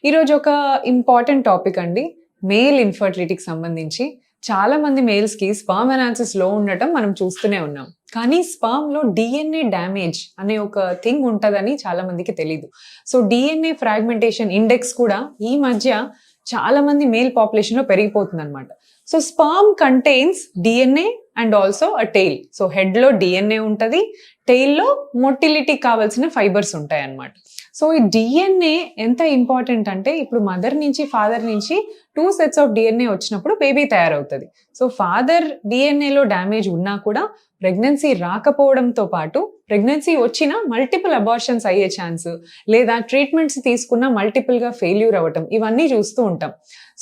ఈరోజు ఒక important topic అండి. మేల్ ఇన్ఫర్టిలిటీకి సంబంధించి చాలా మంది మేల్స్కి స్పర్మ్ అనాలిసిస్ లో ఉండటం మనం చూస్తూనే ఉన్నాం. కానీ స్పర్మ్ లో డిఎన్ఏ డ్యామేజ్ అనే ఒక థింగ్ ఉంటుందని చాలా మందికి తెలీదు. సో డిఎన్ఏ ఫ్రాగ్మెంటేషన్ ఇండెక్స్ కూడా ఈ మధ్య చాలా మంది మేల్ పాపులేషన్ లో పెరిగిపోతుంది అనమాట. So sperm contains DNA and also a tail. So head లో డిఎన్ఏ ఉంటుంది, టెయిల్ లో మొటిలిటీ కావాల్సిన ఫైబర్స్ ఉంటాయి అన్నమాట. సో ఈ డిఎన్ఏ ఎంత ఇంపార్టెంట్ అంటే ఇప్పుడు మదర్ నుంచి ఫాదర్ నుంచి 2 sets ఆఫ్ డిఎన్ఏ వచ్చినప్పుడు బేబీ తయారవుతుంది. సో ఫాదర్ డిఎన్ఏలో డ్యామేజ్ ఉన్నా కూడా ప్రెగ్నెన్సీ రాకపోవడంతో పాటు ప్రెగ్నెన్సీ వచ్చినా మల్టిపుల్ అబార్షన్స్ అయ్యే ఛాన్స్, లేదా ట్రీట్మెంట్స్ తీసుకున్న మల్టిపుల్గా ఫెయిల్యూర్ అవ్వటం, ఇవన్నీ చూస్తూ ఉంటాం.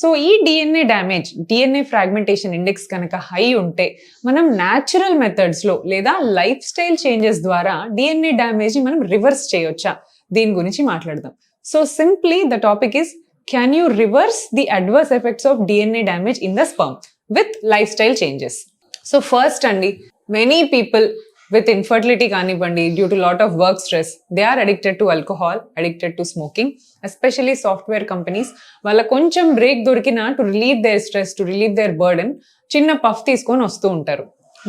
సో ఈ DNA damage, DNA fragmentation index కనుక హై ఉంటే మనం న్యాచురల్ మెథడ్స్లో లేదా లైఫ్ స్టైల్ చేంజెస్ ద్వారా డిఎన్ఏ డ్యామేజ్ని మనం రివర్స్ చేయొచ్చా, దీని గురించి మాట్లాడదాం. So simply the topic is, can you reverse the adverse effects of DNA damage in the sperm with life style changes? So first అండి, మెనీ పీపుల్ with infertility కానివ్వండి, due to lot of work stress, they are addicted to alcohol, addicted to smoking, especially software companies. వాళ్ళ కొంచెం break దొరికినా to relieve their stress, to relieve their burden, చిన్న puff తీసుకొని వస్తూ ఉంటారు.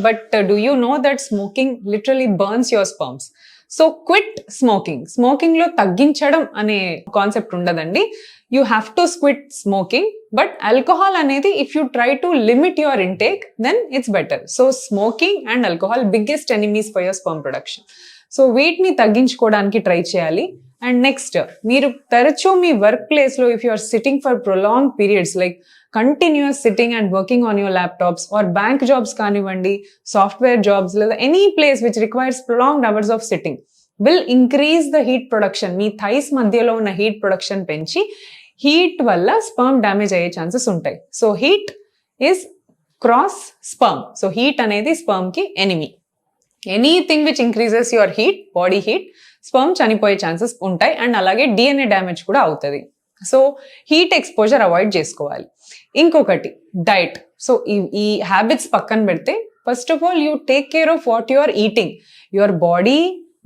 But do you know that smoking literally burns your sperms? So quit smoking. స్మోకింగ్లో తగ్గించడం అనే కాన్సెప్ట్ ఉండదండి. You have to quit smoking. But alcohol అనేది if you try to limit your intake then it's better. So smoking and alcohol biggest enemies for your sperm production. So వీటిని తగ్గించుకోవడానికి try చేయాలి. And next, మీరు తరచూ మీ work ప్లేస్లో if you are sitting for prolong periods, like continuous sitting and working on your laptops or bank jobs కానివ్వండి, software jobs, లేదా any place which requires prolonged hours of sitting will increase the heat production. Me thighs మధ్యలో ఉన్న heat production పెంచి heat వల్ల sperm damage అయ్యే chances ఉంటాయి. So heat is cross sperm. So heat అనేది sperm కి enemy. Anything which increases your heat, body heat, sperm చనిపోయే chances ఉంటాయి. అండ్ అలాగే డిఎన్ఏ డ్యామేజ్ కూడా అవుతుంది. సో హీట్ ఎక్స్పోజర్ అవాయిడ్ చేసుకోవాలి. ఇంకొకటి డైట్. సో ఈ హ్యాబిట్స్ పక్కన పెడితే, first of all you take care of what you are eating. Your body,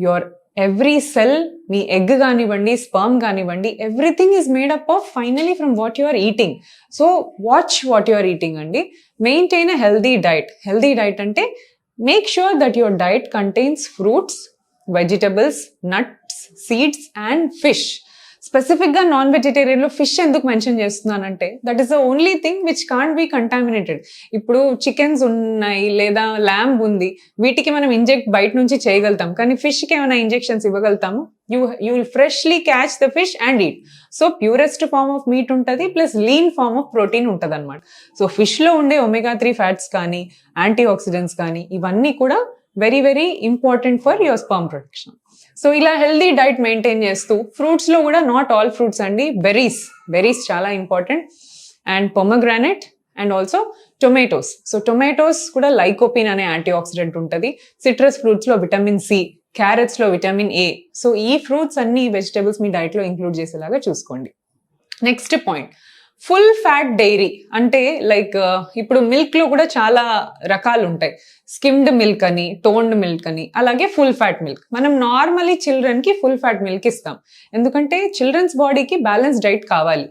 your every cell, మీ ఎగ్ కానివ్వండి, స్పర్మ్ కానివ్వండి, everything is made up of finally from what you are eating. So watch what you are eating అండి. Maintain a healthy diet. Healthy diet అంటే make sure that your diet contains fruits, vegetables, nuts, seeds and fish. స్పెసిఫిక్గా non వెజిటేరియన్లో fish ఎందుకు mention చేస్తున్నానంటే, that is the only thing which can't be contaminated. ఇప్పుడు chickens ఉన్నాయి లేదా lamb ఉంది, వీటికి మనం ఇంజెక్ట్ బయట నుంచి చేయగలుగుతాం, కానీ ఫిష్కి ఏమైనా ఇంజెక్షన్స్ ఇవ్వగలుగుతాము? You will freshly catch the fish and eat. So purest form of meat ఉంటుంది, plus lean form of protein ఉంటుంది అనమాట. సో ఫిష్లో ఉండే omega-3 ఫ్యాట్స్ కానీ, యాంటీ ఆక్సిడెంట్స్ కానీ, ఇవన్నీ కూడా very very important for your sperm production. So ఇలా healthy diet maintain చేస్తూ, ఫ్రూట్స్లో కూడా నాట్ ఆల్ ఫ్రూట్స్ అండి, బెర్రీస్ చాలా important, and pomegranate and also tomatoes. So tomatoes కూడా లైకోపిన్ అనే యాంటీ ఆక్సిడెంట్ ఉంటుంది. సిట్రస్ ఫ్రూట్స్లో విటమిన్ సి, క్యారెట్స్లో విటమిన్ ఏ. సో ఈ ఫ్రూట్స్ అన్ని వెజిటబుల్స్ మీ డైట్లో ఇంక్లూడ్ చేసేలాగా చూసుకోండి. Next point, full fat dairy. అంటే లైక్ ఇప్పుడు మిల్క్లో కూడా చాలా రకాలు ఉంటాయి. స్కిమ్డ్ మిల్క్ అని, టోన్డ్ మిల్క్ అని, అలాగే ఫుల్ ఫ్యాట్ మిల్క్. మనం నార్మలీ చిల్డ్రన్కి ఫుల్ ఫ్యాట్ మిల్క్ ఇస్తాం, ఎందుకంటే చిల్డ్రన్స్ బాడీకి బ్యాలెన్స్ డైట్ కావాలి.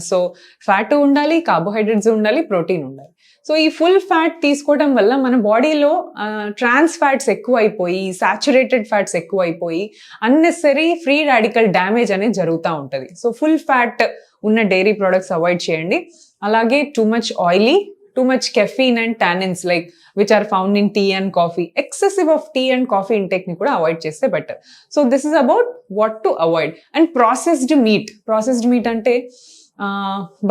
సో ఫ్యాట్ ఉండాలి, కార్బోహైడ్రేట్స్ ఉండాలి, ప్రోటీన్ ఉండాలి. సో ఈ ఫుల్ ఫ్యాట్ తీసుకోవడం వల్ల మన బాడీలో ట్రాన్స్ ఫ్యాట్స్ ఎక్కువ అయిపోయి, సాచురేటెడ్ ఫ్యాట్స్ ఎక్కువ అయిపోయి, అన్నెసరీ ఫ్రీ రాడికల్ డ్యామేజ్ అనేది జరుగుతూ ఉంటుంది. సో ఫుల్ ఫ్యాట్ ఉన్న డైరీ ప్రొడక్ట్స్ అవాయిడ్ చేయండి. అలాగే too much oily, too much caffeine and tannins like which are found in tea and coffee, excessive of tea and coffee intake ni kuda avoid cheste better. So this is about what to avoid. And processed meat ante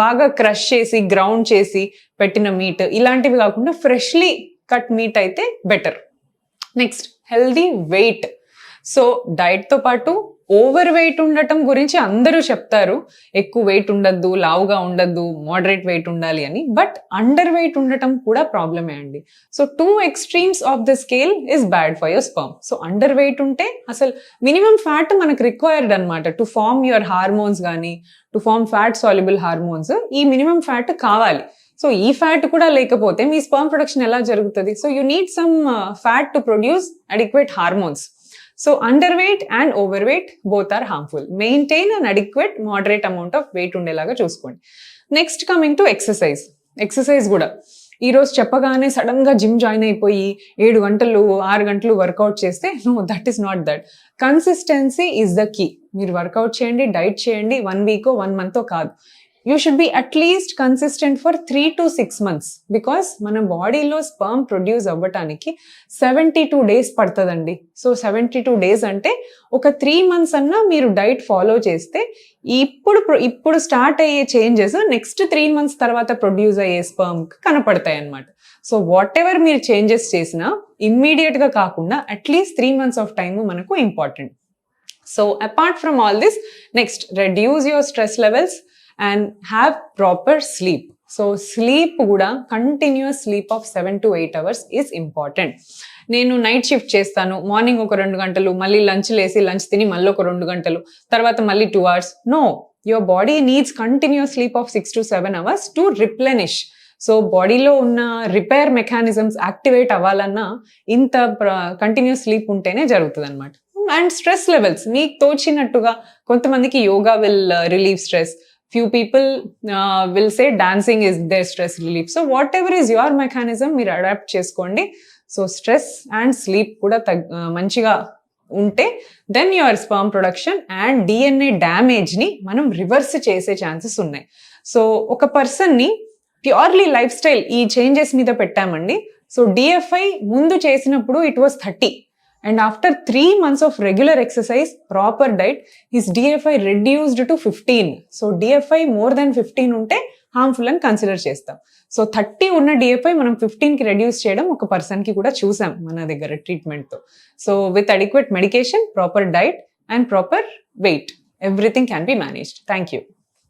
బాగా crush చేసి, ground చేసి పెట్టిన meat, ఇలాంటివి కాకుండా freshly cut meat అయితే better. Next, healthy weight. So డైట్తో పాటు over wait ఉండటం గురించి అందరూ చెప్తారు, ఎక్కువ వెయిట్ ఉండద్దు, లావుగా ఉండద్దు, మోడరేట్ వెయిట్ ఉండాలి అని. బట్ అండర్ వెయిట్ ఉండటం కూడా ప్రాబ్లమే అండి. So 2 extremes of the scale is bad for your sperm. So under weight ఉంటే అసలు మినిమం ఫ్యాట్ మనకు రిక్వైర్డ్ అనమాట టు ఫార్మ్ యువర్ హార్మోన్స్ కానీ, to form fat soluble hormones. ఈ మినిమం ఫ్యాట్ కావాలి. సో ఈ ఫ్యాట్ కూడా లేకపోతే మీ స్పర్మ్ ప్రొడక్షన్ ఎలా జరుగుతుంది? So you need some fat to produce adequate hormones. So under weight and over weight both are harmful. Maintain an adequate moderate amount of weight ఉండేలాగా చూసుకోండి. Next coming to exercise కూడా ఈరోజు చెప్పగానే sudden గా gym join అయిపోయి 7 గంటలు 6 గంటలు workout చేస్తే no, that is not that. Consistency is the key. మీరు వర్కౌట్ చేయండి, డైట్ చేయండి, 1 వీక్ 1 మంత్ కాదు. You should be at least consistent for 3 to 6 months because మన బాడీలో స్పర్మ్ ప్రొడ్యూస్ అవ్వటానికి 72 days పడుతుందండి. సో 72 days అంటే ఒక 3 months అన్నా మీరు డైట్ ఫాలో చేస్తే ఇప్పుడు స్టార్ట్ అయ్యే చేంజెస్ నెక్స్ట్ 3 months తర్వాత ప్రొడ్యూస్ అయ్యే స్పర్మ్ కనపడతాయి అన్నమాట. సో వాట్ ఎవర్ మీరు చేంజెస్ చేసినా ఇమ్మీడియట్ గా కాకుండా అట్లీస్ట్ 3 months ఆఫ్ టైమ్ మనకు important. So apart from all this, next reduce your stress levels and have proper sleep. So sleep కూడా continuous sleep of 7 to 8 hours is important. నేను night shift చేస్తాను, morning ఒక 2 గంటలు, మళ్ళీ lunch తిని మళ్ళీ ఒక 2 గంటలు, తర్వాత మళ్ళీ 2 hours. No, your body needs continuous sleep of 6 to 7 hours to replenish. So బాడీలో ఉన్న రిపేర్ మెకానిజమ్స్ యాక్టివేట్ అవ్వాలన్నా ఇంత కంటిన్యూస్ స్లీప్ ఉంటేనే జరుగుతుంది అనమాట. అండ్ స్ట్రెస్ లెవెల్స్ మీకు తోచినట్టుగా, కొంతమందికి yoga will relieve stress. Few people will say dancing is their stress relief. So whatever is your mechanism, మీరు అడాప్ట్ చేసుకోండి. సో స్ట్రెస్ అండ్ స్లీప్ కూడా మంచిగా ఉంటే then your sperm production and DNA డ్యామేజ్ని మనం reverse చేసే ఛాన్సెస్ ఉన్నాయి. సో ఒక పర్సన్ని ప్యూర్లీ లైఫ్ స్టైల్ ఈ చేంజెస్ మీద పెట్టామండి. సో డిఎఫ్ఐ ముందు చేసినప్పుడు it was 30. And after 3 months of regular exercise, proper diet, his DFI reduced to 15. So DFI more than 15 ఉంటే harmful అని కన్సిడర్ చేస్తాం. సో 30 ఉన్న DFI మనం 15 కి రెడ్యూస్ చేయడం ఒక పర్సన్ కి కూడా చూసాం మన దగ్గర ట్రీట్మెంట్ తో. So with adequate medication, proper diet and proper weight, everything can be managed. Thank you.